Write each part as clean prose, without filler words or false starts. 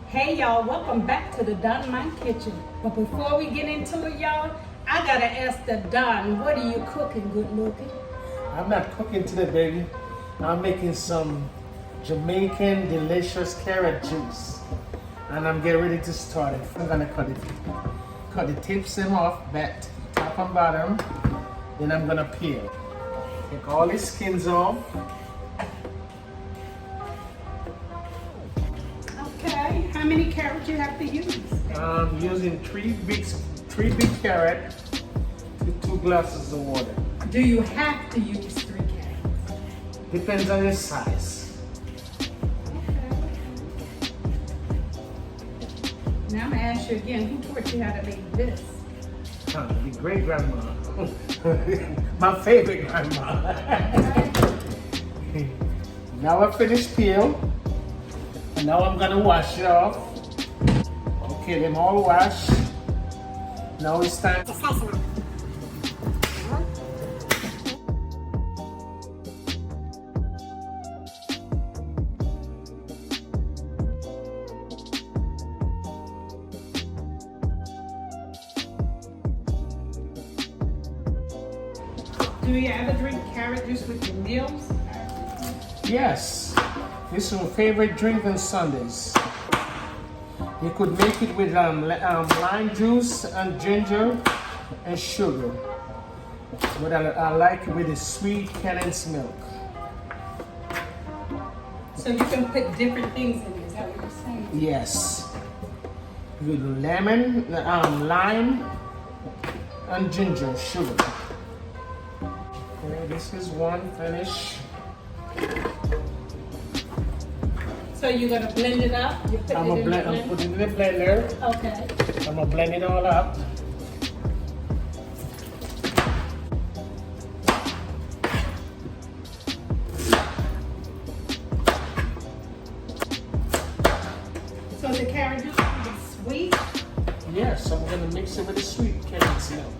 Hey y'all, welcome back to the Don My Kitchen. But before we get into it, y'all, I gotta ask the Don, what are you cooking, good looking? I'm not cooking today, baby. I'm making some Jamaican delicious carrot juice. And I'm getting ready to start it. I'm gonna cut the tips them off, back top and bottom. Then I'm gonna peel. Take all the skins off. Okay, how many carrots you have to use? I'm using three big carrots to 2 glasses of water. Do you have to use 3 carrots? Depends on the size. Okay. Now I'm gonna ask you again, who taught you how to make this? The great grandma. My favorite grandma. Now I finished peel. And now I'm gonna wash it off. Okay, them all washed. Now it's time to slice them up. Do you ever drink carrot juice with your meals? Yes, this is my favorite drink on Sundays. You could make it with lime juice and ginger and sugar. But I like it with the sweet condensed milk. So you can put different things in it, is that what you're saying? Yes. With lemon, lime, and ginger, sugar. Okay, this is one finish. So you're gonna blend it up? I'm putting it in the blender. Okay. I'm gonna blend it all up. So the carrot juice is sweet? Yes, I'm gonna mix it with the sweet condensed milk.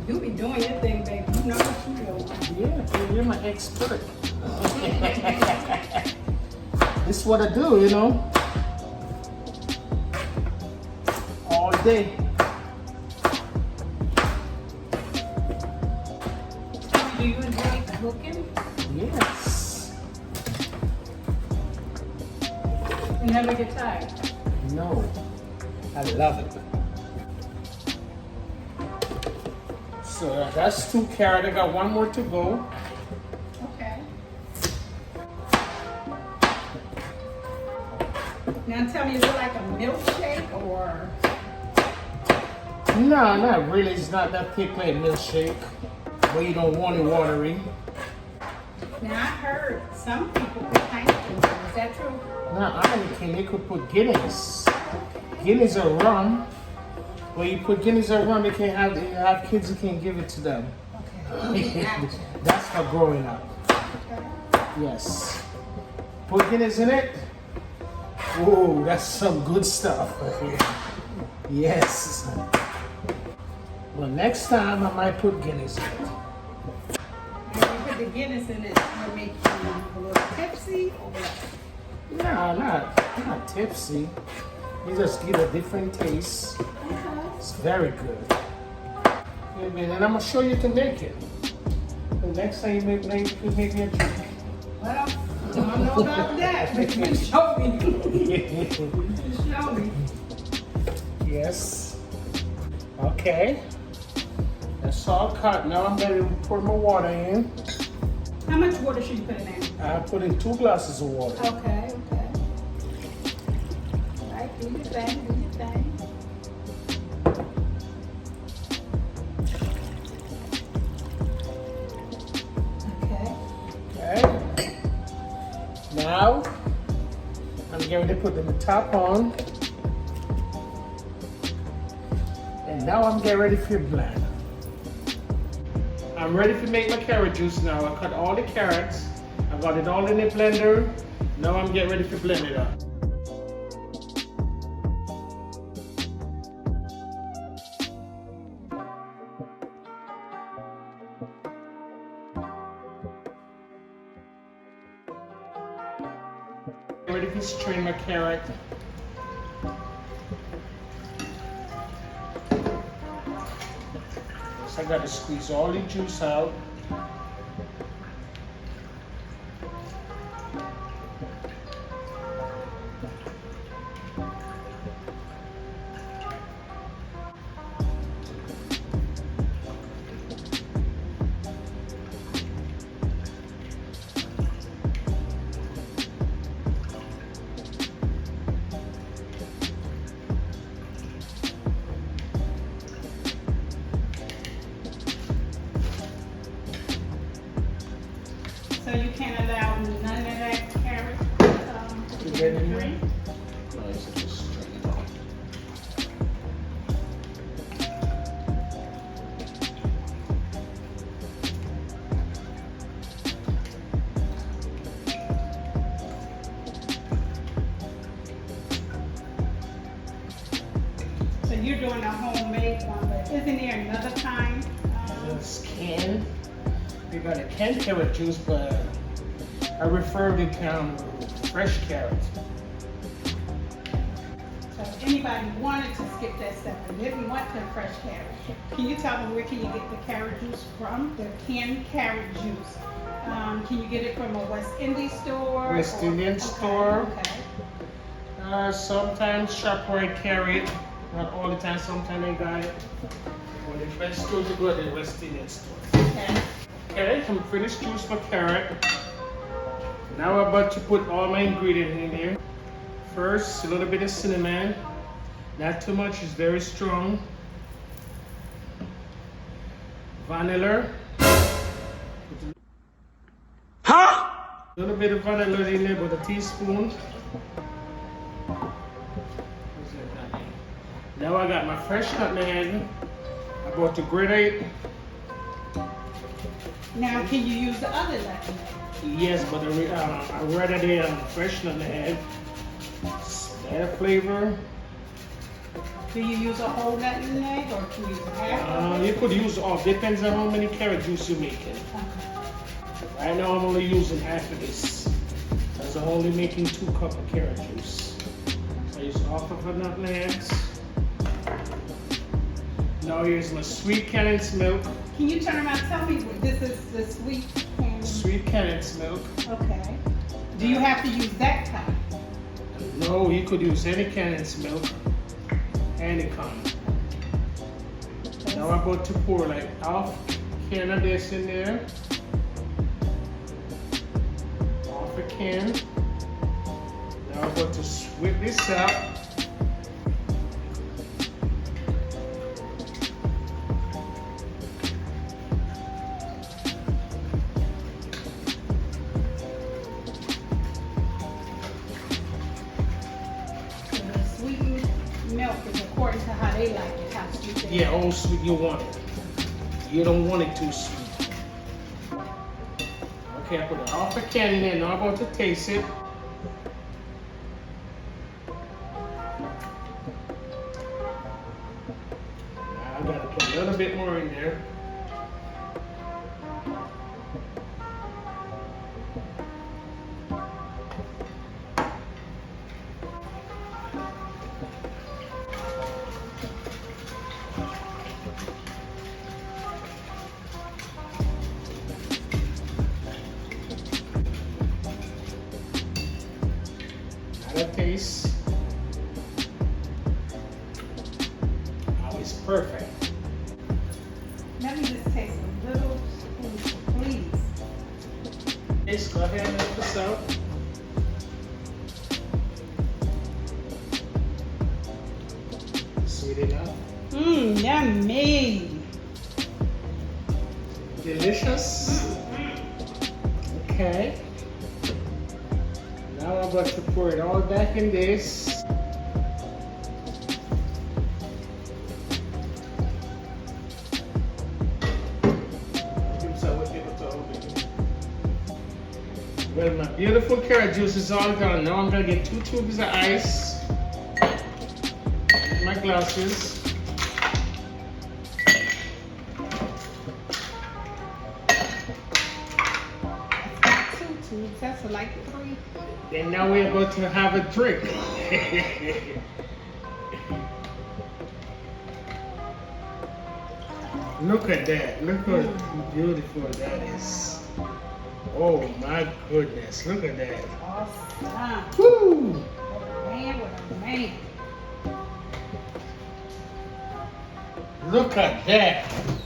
You be doing your thing, baby. You know what you're doing. Yeah, you're my expert. This is what I do, you know. All day. Do you enjoy cooking? Yes. You never get tired? No. I love it. So that's 2 carrots. I got 1 more to go. Okay. Now tell me, is it like a milkshake or? No, not really. It's not that thick like milkshake. But you don't want it watery. Now I heard some people put pineapple in it. Is that true? Now, they could put Guinness. Guinness or rum. When you put Guinness or rum, you can have kids who can give it to them. Okay. That's for growing up. Yes. Put Guinness in it. Oh, that's some good stuff. Yes. Well, next time I might put Guinness in it. If you put the Guinness in it, it'll make you a little tipsy or what? No, not tipsy. You just get a different taste. It's very good. And I'm gonna show you to make it. The next time you make me a drink. Well, I don't know about that, but you can show me. You can show me. Yes. Okay. That's all cut. Now I'm ready to pour my water in. How much water should you put in there? I put in 2 glasses of water. Okay. All right, do your thing. Okay. Now I'm going to put the top on. And now I'm getting ready for blend. I'm ready to make my carrot juice now. I cut all the carrots. I got it all in the blender. Now I'm getting ready to blend it up. Ready to strain my carrot. So I gotta squeeze all the juice out. So you can't allow none of that carrot to get in the drink? No, it's just strain it out. So you're doing a homemade one, but isn't there another kind? It's canned. We got a canned carrot juice, but I prefer the fresh carrot. So if anybody wanted to skip that step and didn't want the fresh carrot, can you tell me where can you get the carrot juice from? The canned carrot juice. Can you get it from a West Indian store? West Indian store. Okay. Sometimes ShopRite carry it. Not all the time, sometimes they got it. When the best store to go to the West Indian store. Okay. Okay, I'm finished juice my carrot. Now I'm about to put all my ingredients in here. First, a little bit of cinnamon. Not too much, it's very strong. Vanilla. Huh? A little bit of vanilla in there, about a teaspoon. Now I got my fresh nutmeg. I'm about to grate it. Now can you use the other nutmeg? Yes, but I rather the fresh nutmeg. Better flavor. Do you use a whole nutmeg or can you use half of it? You could use all. Depends on how many carrot juice you're making. Okay. Right now I'm only using half of this. Because I'm only making 2 cups of carrot juice. So I use half of the nutmegs. Now here's my sweet cannon's milk. Can you turn around and tell me what this is the sweet candy? Sweet cannon's milk. Okay. Do you have to use that kind? No, you could use any cannon's milk. Any kind. Now I'm about to pour like half can of this in there. Half a can. Now I'm about to whip this up. Milk is according to how they like it, how sweet they Yeah, like. all sweet you want it. You don't want it too sweet. Okay, I put half a can in there. Now I'm about to taste it. Now I gotta put a little bit more in there. That taste. Oh, it's perfect. Let me just taste a little spoonful, please. Yes, go ahead and help us out. Sweet enough. Mmm, yummy. Delicious. Okay. Now I'm about to pour it all back in this. Well, my beautiful carrot juice is all gone. Now I'm gonna get 2 tubes of ice in my glasses. sweets. That's like 3. And now we're about to have a drink. Look at that. Look how beautiful that is. Oh my goodness. Look at that. Awesome. Woo! What a man. Look at that.